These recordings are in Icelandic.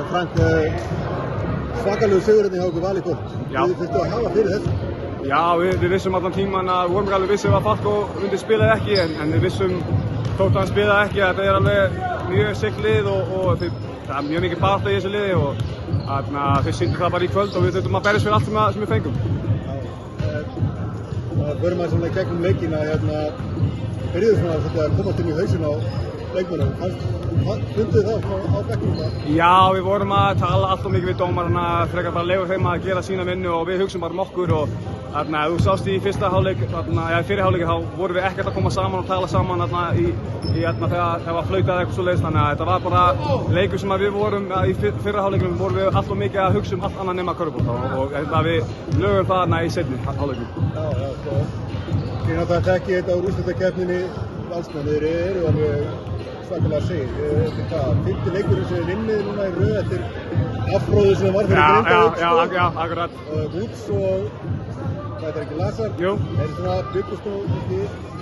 Frank, svakalegu sigurinn hjá okkur Val í kvöld. Þið þurftu að hafa fyrir þessu. Já, við vissum allan tíman að við vorum ekki alveg vissum að Falkó myndi spila ekki en við vissum þótt að hann spilaði ekki að þetta alveg mjög siglt lið og það er mjög mikið barátta í þessu liði og þeir sýndu það bara í kvöld og við þurftum að berjast fyrir allt sem við fengum. Það förum að svona gegnum leikina byrjuðu svona að komast inn í hausinn á leikmönnum. Funduð það á bekknum það? Já, við vorum að tala alltaf mikið við dómarana, frekar bara leyfa þeim að gera sína vinnu og við hugsum bara okkur og þú sást í fyrsta hálfleik, fyrri hálfleik þá vorum við ekkert að koma saman og tala saman þegar það var flautað eitthvað svoleiðis, þannig að þetta var bara leikur sem við vorum í fyrra hálfleikum vorum við alltaf mikið að hugsa allt annað nema körfubolta og við lögum það í seinni hálfleikum. Já, Þið náttúrulega þekkið þetta úr úrslitakeppninni Valsmenn, þeir eru alveg svakalega segir. Þetta er 5. leikurinn sem þið vinnið núna í röð eftir afróðu sem var fyrir Grindavík. Já, akkurat. Woods og, hvað er ekki, Lazar? Jú. Þeir svona byggust og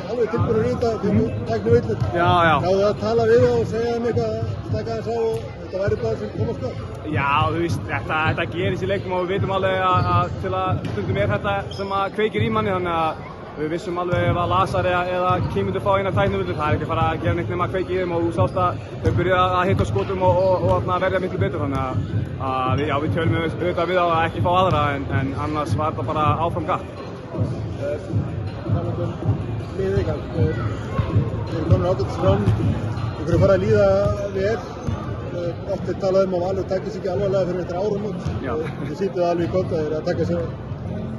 alveg tilbúinir í þetta fyrir tæknu villur. Já. Náðu að tala við það og segja þeim eitthvað, slaka þess á og þetta væri bara sem komast á? Já, þú veist, þetta gerist í leiknum og við vitum alveg að til að stundum þetta sem að kveikir í manni, þannig að við vissum alveg ef að Lazar eða Kim myndi fá eina tæknivillur, það er ekki að fara að gera neitt nema að kveiki í þeim og þú sást að þau byrjuðu að hitta skotum og verja miklu betur, þannig að við tölum auðvitað við á að ekki fá aðra en annars var þetta bara áfram gatt. Talandi liðið ykkar, þið eru komin ágætis fram, ykkur er farið að líða vel, oft er talað að Valur takir sig ekki alvarlega fyrir eftir áramót, þið sýndu það alveg í kvöld að þeir að taka sig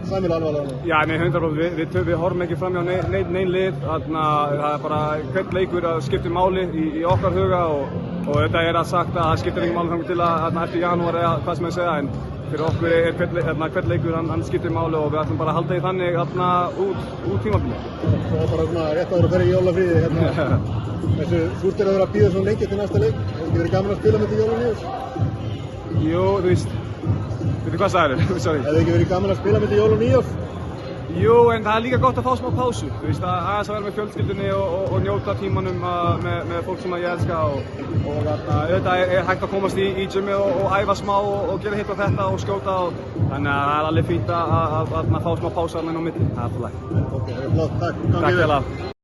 sæmilega alvarlega. Já, nei, 100%. Við horfum ekki fram hjá neinn lið, það er bara hvern leikur að skipta máli í okkar huga og þetta er að sagt að það skiptir ekki máli þannig til að eftir janúar eða hvað sem ég segja, en fyrir okkur er hvern leikur hann skiptir máli og við ætlum bara að halda því þannig út tímabilið. Það var bara svona rétt áður að ferja í jólafríði þessu súrt er að vera að bíða svona lengi til næsta leik. Hefði ekki verið gaman að spila með þetta í jóla 9? Jú, þú veist. Hvað sagðir þér? Sorry. Hefði ekki verið gaman að spila með þetta í jóla 9? Jú, en það er líka gott að fá smá pásu. Þú veist, aðeins að vera með fjölskyldunni og njóta tímanum með fólk sem ég elska og auðvitað er hægt að komast í gymmið og æfa smá og gera hitt og þetta og skjóta þannig að það er alveg fínt að fá smá pásu inn á milli. Það er alltaf lægt. Ok, flott, takk. Takk fyrir það.